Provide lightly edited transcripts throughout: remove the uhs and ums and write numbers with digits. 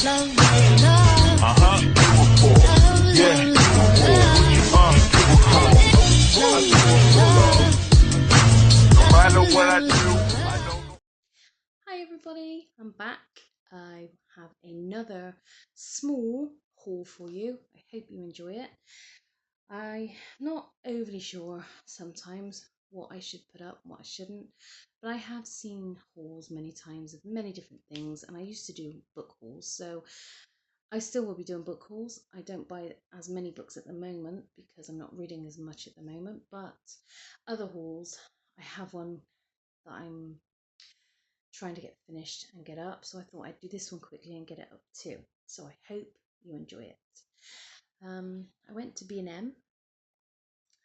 Hi everybody, I'm back. I have another small haul for you. I hope you enjoy it. I'm not overly sure sometimes what I should put up, what I shouldn't, but I have seen hauls many times of many different things, and I used to do book hauls, so I still will be doing book hauls. I don't buy as many books at the moment because I'm not reading as much at the moment, but other hauls, I have one that I'm trying to get finished and get up, so I thought I'd do this one quickly and get it up too. So I hope you enjoy it. I went to B&M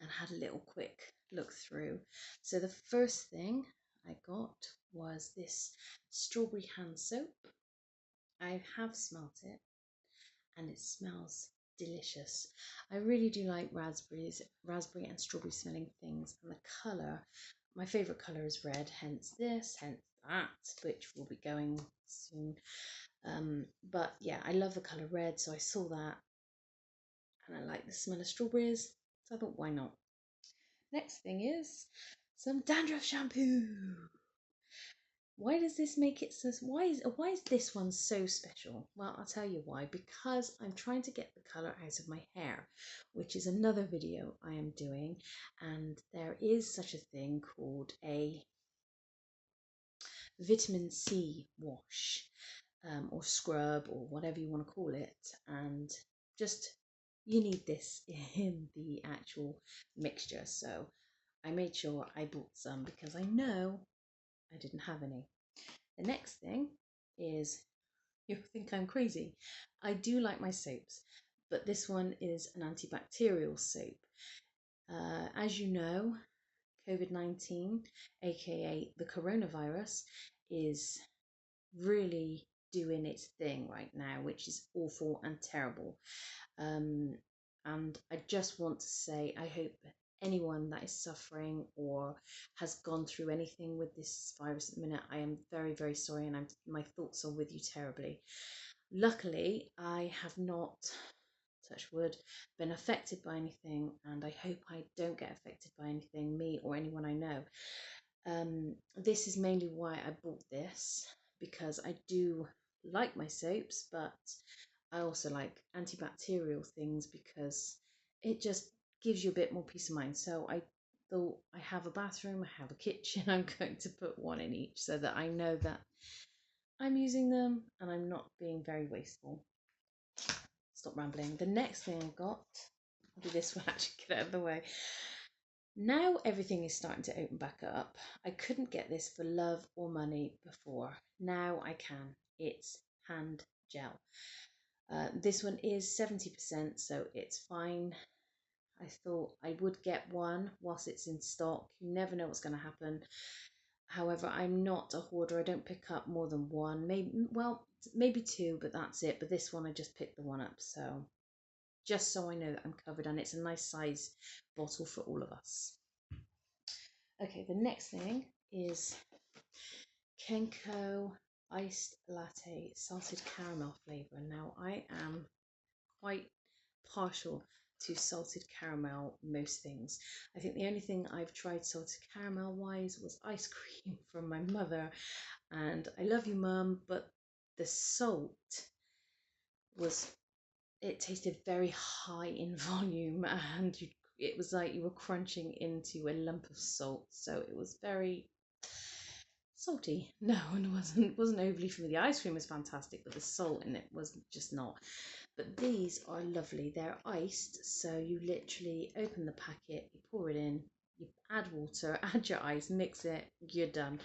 and had a little quick look through. So the first thing I got was this strawberry hand soap. I have smelt it and it smells delicious. I really do like raspberry and strawberry smelling things, and the colour, my favourite colour is red, hence this, hence that, which will be going soon. But yeah, I love the colour red, so I saw that and I like the smell of strawberries, so I thought, why not? Next thing is some dandruff shampoo. Why does this make it so, why is this one so special? Well, I'll tell you why. Because I'm trying to get the colour out of my hair, which is another video I am doing, and there is such a thing called a vitamin C wash, or scrub, or whatever you want to call it, and just you need this in the actual mixture. So I made sure I bought some because I know I didn't have any. The next thing is, you'll think I'm crazy. I do like my soaps, but this one is an antibacterial soap. As you know, COVID-19, aka the coronavirus, is really doing its thing right now, which is awful and terrible. And I just want to say, I hope anyone that is suffering or has gone through anything with this virus at the minute, I am very, very sorry, and my thoughts are with you terribly. Luckily, I have not, touch wood, been affected by anything, and I hope I don't get affected by anything, me or anyone I know. This is mainly why I bought this, because I do like my soaps, but I also like antibacterial things because it just gives you a bit more peace of mind. So I thought, I have a bathroom, I have a kitchen, I'm going to put one in each so that I know that I'm using them and I'm not being very wasteful. Stop rambling. The next thing I got, I'll do this one, actually get out of the way. Now everything is starting to open back up. I couldn't get this for love or money before. Now I can. It's hand gel. This one is 70%, so it's fine. I thought I would get one whilst it's in stock. You never know what's going to happen. However, I'm not a hoarder. I don't pick up more than one, maybe two, but that's it. But this one, I just picked the one up, so just so I know that I'm covered, and it's a nice size bottle for all of us. Okay, the next thing is Kenko iced latte salted caramel flavour. Now I am quite partial to salted caramel most things. I think the only thing I've tried salted caramel wise was ice cream from my mother, and I love you mum, but the salt it tasted very high in volume, and it was like you were crunching into a lump of salt, so it was very salty. No, and wasn't overly for me. The ice cream was fantastic, but the salt in it was just not. But these are lovely. They're iced, so you literally open the packet, you pour it in, you add water, add your ice, mix it, you're done.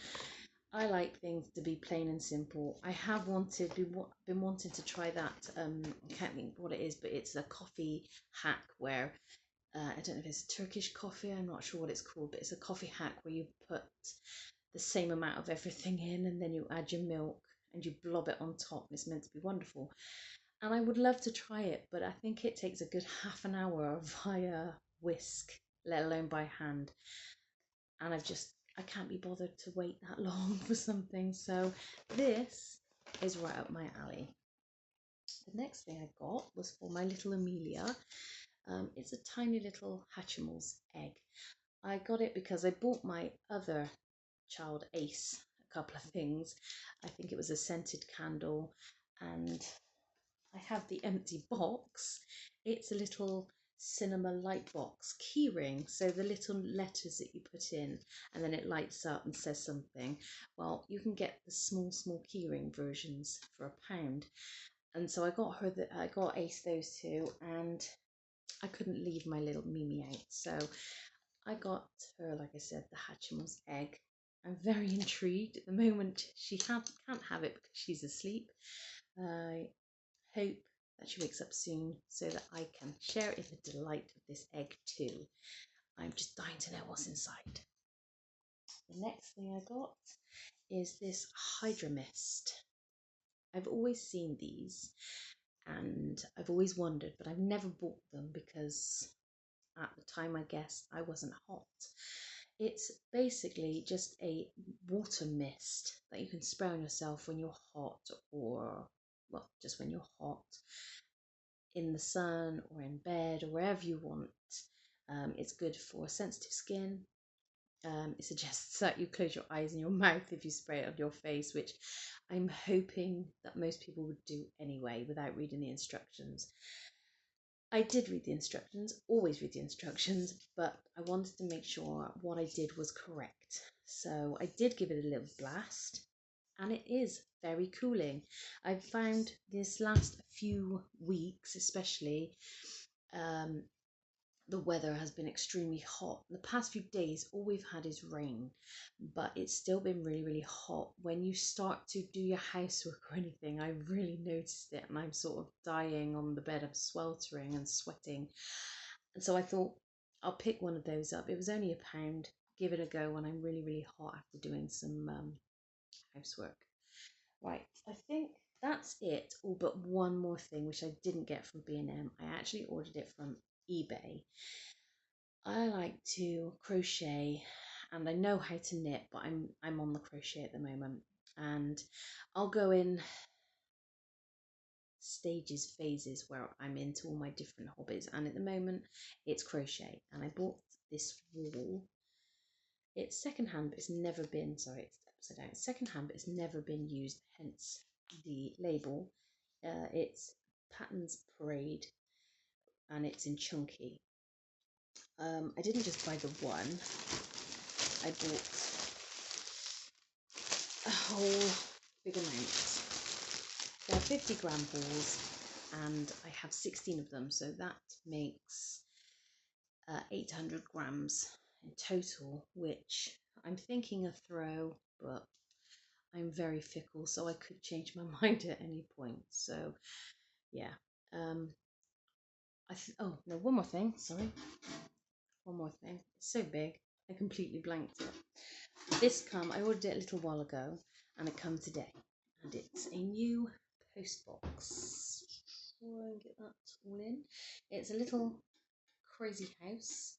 I like things to be plain and simple. I have been wanting to try that. I can't think what it is, but it's a coffee hack where I don't know if it's Turkish coffee. I'm not sure what it's called, but it's a coffee hack where you put the same amount of everything in, and then you add your milk and you blob it on top. It's meant to be wonderful, and I would love to try it, but I think it takes a good half an hour via whisk, let alone by hand, and I can't be bothered to wait that long for something. So this is right up my alley. next thing I got was for my little Amelia. It's a tiny little Hatchimal's egg. I got it because I bought my other child Ace a couple of things. I think it was a scented candle, and I have the empty box. It's a little cinema light box keyring, so the little letters that you put in and then it lights up and says something. Well, you can get the small keyring versions for £1, and so I got Ace those two, and I couldn't leave my little Mimi out, so I got her, like I said, the Hatchimal's egg. I'm very intrigued. At the moment she can't have it because she's asleep. I hope that she wakes up soon so that I can share in the delight of this egg too. I'm just dying to know what's inside. The next thing I got is this Hydra mist. I've always seen these and I've always wondered, but I've never bought them because at the time, I guess, I wasn't hot. It's basically just a water mist that you can spray on yourself when you're hot, or, well, just when you're hot, in the sun or in bed or wherever you want. It's good for sensitive skin. It suggests that you close your eyes and your mouth if you spray it on your face, which I'm hoping that most people would do anyway without reading the instructions. I did read the instructions, always read the instructions, but I wanted to make sure what I did was correct. So I did give it a little blast, and it is very cooling. I've found this last few weeks, especially, the weather has been extremely hot. The past few days, all we've had is rain, but it's still been really hot. When you start to do your housework or anything, I really noticed it, and I'm sort of dying on the bed. I'm sweltering and sweating, and so I thought I'll pick one of those up. It was only £1. Give it a go when I'm really hot after doing some housework. Right, I think that's it, all but one more thing which I didn't get from B&M. I actually ordered it from eBay. I like to crochet and I know how to knit, but I'm on the crochet at the moment, and I'll go in stages, phases where I'm into all my different hobbies, and at the moment it's crochet. And I bought this wool. It's secondhand, but it's never been, sorry, it's upside down. It's secondhand, but it's never been used, hence the label. It's Patterns Parade, and it's in chunky. I didn't just buy the one, I bought a whole big amount. They're 50-gram balls, and I have 16 of them, so that makes 800 grams in total, which I'm thinking a throw, but I'm very fickle, so I could change my mind at any point. So yeah, oh no, one more thing, sorry, one more thing. It's so big, I completely blanked it. I ordered it a little while ago, and it comes today, and it's a new post box. I'll get that all in. It's a little crazy house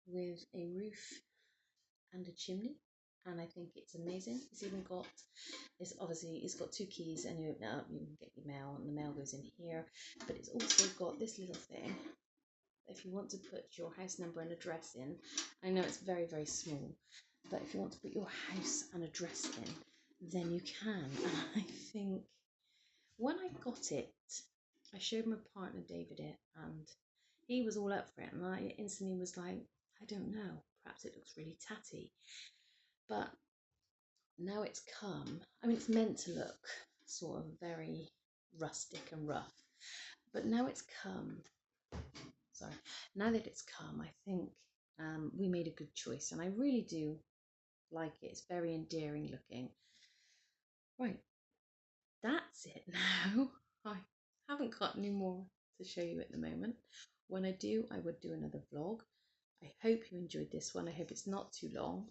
with a roof and a chimney, and I think it's amazing. It's got 2 keys, and you open it up, you can get your mail, and the mail goes in here. But it's also got this little thing. If you want to put your house number and address in, I know it's very small, but if you want to put your house and address in, then you can. And I think when I got it, I showed my partner David it, and he was all up for it, and I instantly was like, I don't know, perhaps it looks really tatty. But now it's come, I mean, it's meant to look sort of very rustic and rough, but now it's come, now that it's come, I think we made a good choice, and I really do like it. It's very endearing looking. Right, that's it now. I haven't got any more to show you at the moment. When I do, I would do another vlog. I hope you enjoyed this one. I hope it's not too long.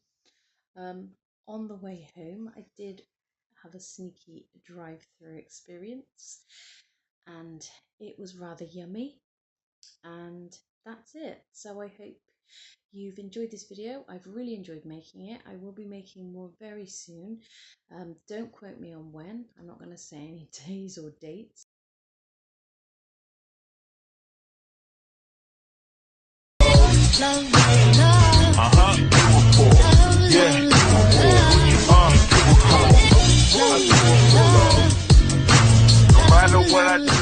On the way home, I did have a sneaky drive-through experience, and it was rather yummy. And that's it. So I hope you've enjoyed this video. I've really enjoyed making it. I will be making more very soon. Don't quote me on when. I'm not going to say any days or dates. No matter what I do.